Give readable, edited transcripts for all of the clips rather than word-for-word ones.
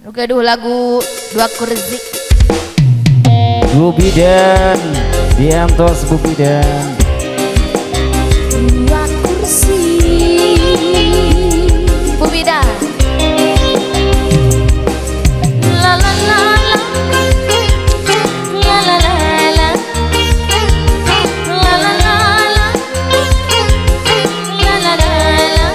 Gaduh lagu dua kursi. Bubidan, diantos Bubidan. Dua kursi. Bubidan. La la la la. La la la la. La la la la. La la la la.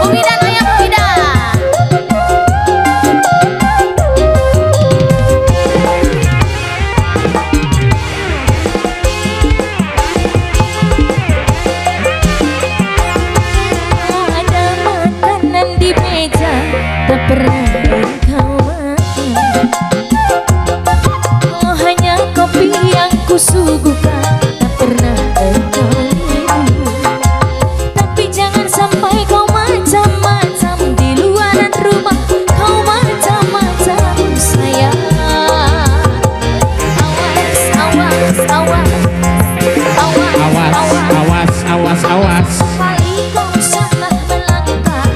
Bubidan ayam bubidan. Ada makanan di meja tak pernah engkau makan. Oh, hanya kopi yang kusuguhkan tak pernah engkau minum. Tapi jangan sampai kau macam-macam di luaran rumah, kau macam-macam sayang. Awas, awas, awas, awas, Awas, awas. kali kau salah melangkah,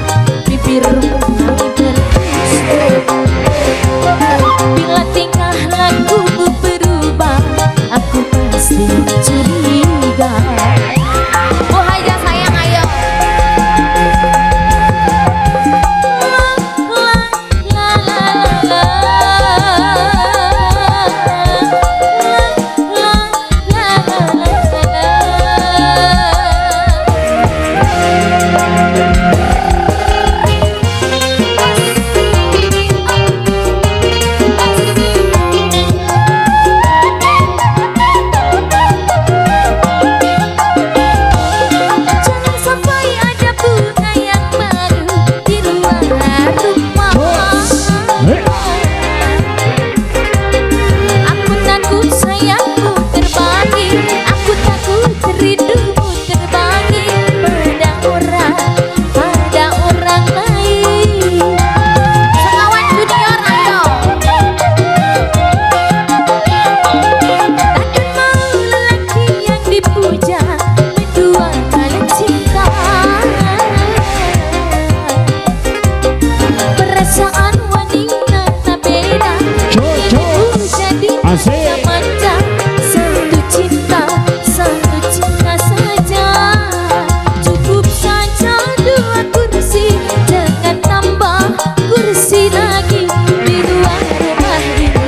bibirmu mulai berdusta. Bila tingkah lakumu berubah, aku pasti curiga. Oh haja sayang ayo. La la la la Jangan sampai ada bunga yang baru di luar rumah. Aku takut sayangmu terbagi, aku takut rindumu terbagi pada orang lain. Sekawan junior ayo. Takkan mau lelaki yang dipuja menduakan cinta. Perasaan wanita tak beda, dipuja di Asik. manja. Satu cinta saja. Cukup saja dua kursi, jangan tambah kursi lagi di luar rumah ini.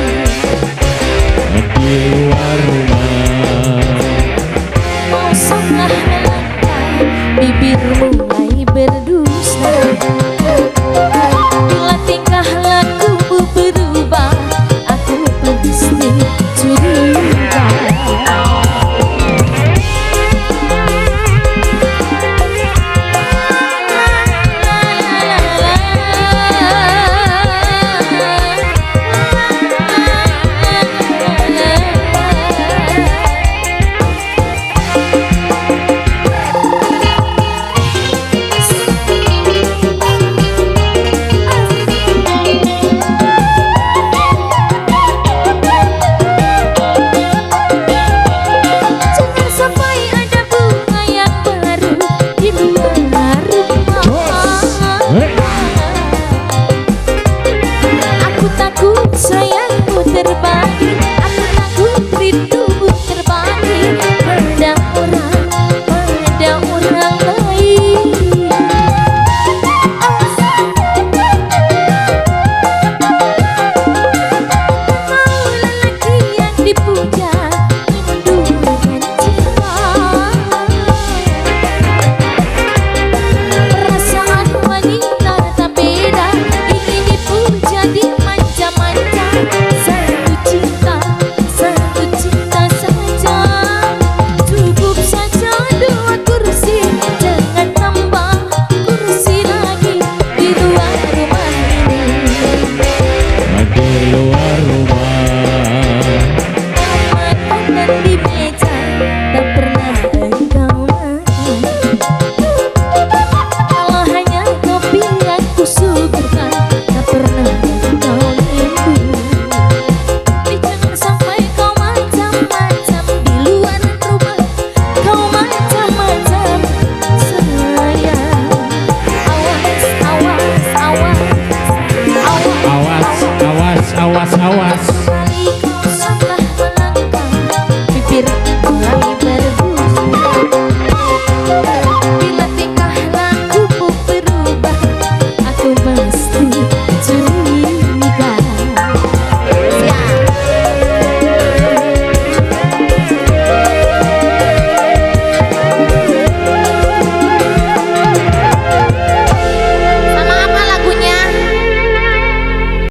Di luar